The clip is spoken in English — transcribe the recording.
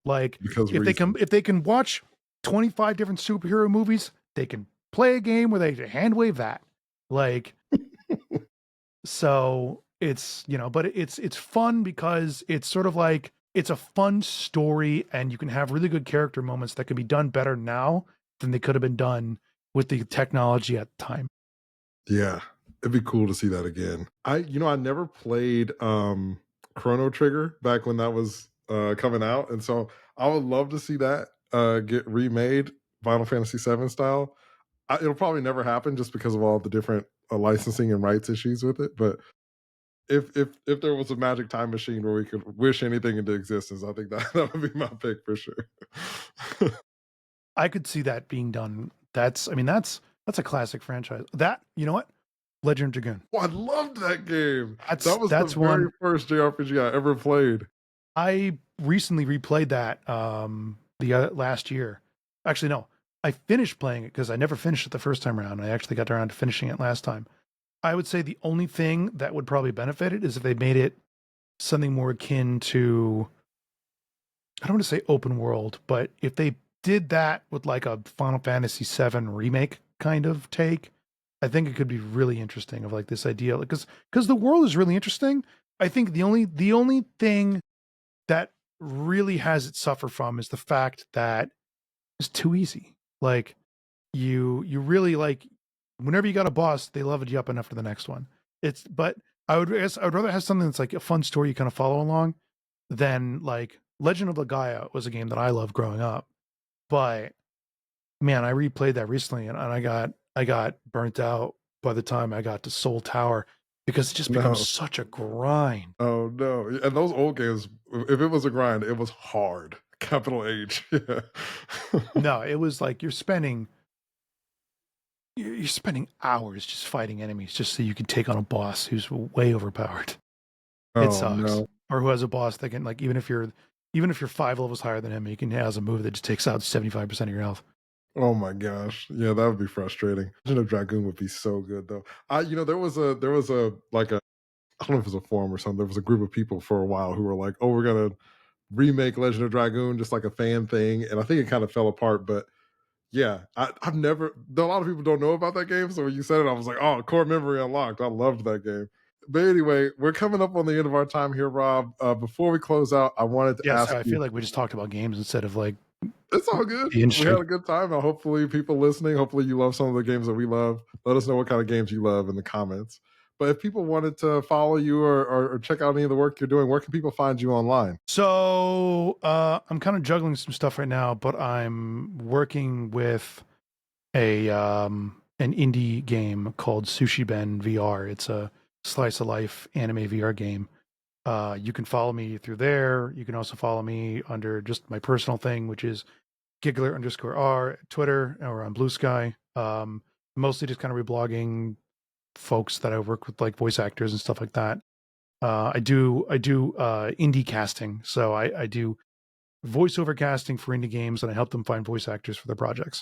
Like Because if they can watch 25 different superhero movies, they can play a game where they hand wave that. Like, so it's, you know, but it's fun because it's sort of like it's a fun story and you can have really good character moments that can be done better now than they could have been done with the technology at the time. Yeah, it'd be cool to see that again. I never played Chrono Trigger back when that was coming out, and so I would love to see that get remade Final Fantasy VII style. It'll probably never happen just because of all the different licensing and rights issues with it. But if there was a magic time machine where we could wish anything into existence, I think that that would be my pick for sure. I could see that being done. That's a classic franchise. That, you know what? Legend of Dragoon. Oh, I loved that game. That was the That's very one first JRPG I ever played. I recently replayed that the last year. Actually, no, I finished playing it because I never finished it the first time around. I actually got around to finishing it last time. I would say the only thing that would probably benefit it is if they made it something more akin to, I don't want to say open world, but if they did that with like a Final Fantasy VII remake kind of take, I think it could be really interesting. Of like this idea, because the world is really interesting. I think the only thing that really has it suffer from is the fact that it's too easy. Like you really like whenever you got a boss, they leveled you up enough for the next one. It's but I would rather have something that's like a fun story you kind of follow along than like Legend of Legaia was a game that I loved growing up. But man, I replayed that recently and I got burnt out by the time I got to Soul Tower because it just becomes No. such a grind. Oh no. And those old games, if it was a grind, it was hard. Capital H. Yeah. No, it was like you're spending hours just fighting enemies just so you can take on a boss who's way overpowered. It Oh sucks. no. Or who has a boss that can like even if you're 5 levels higher than him, he can has a move that just takes out 75% of your health. Oh my gosh. Yeah, that would be frustrating. Legend of Dragoon would be so good though. There was a like a I don't know if it was a forum or something. There was a group of people for a while who were like, "Oh, we're gonna remake Legend of Dragoon," just like a fan thing. And I think it kind of fell apart. But yeah, I've never. A lot of people don't know about that game. So when you said it, I was like, "Oh, core memory unlocked." I loved that game. But anyway, we're coming up on the end of our time here, Rob. Before we close out, I wanted to Yeah, ask sorry, I you. feel like we just talked about games instead of like It's all good. the We had industry. a good time. And hopefully, people listening, hopefully, you love some of the games that we love. Let us know what kind of games you love in the comments. But if people wanted to follow you or check out any of the work you're doing, where can people find you online? So I'm kind of juggling some stuff right now, but I'm working with a an indie game called Sushi Ben VR. It's a slice of life anime VR game. You can follow me through there. You can also follow me under just my personal thing, which is Giggler_R at Twitter or on Bluesky. Mostly just kind of reblogging folks that I work with, like voice actors and stuff like that. I do indie casting, so I do voiceover casting for indie games, and I help them find voice actors for their projects.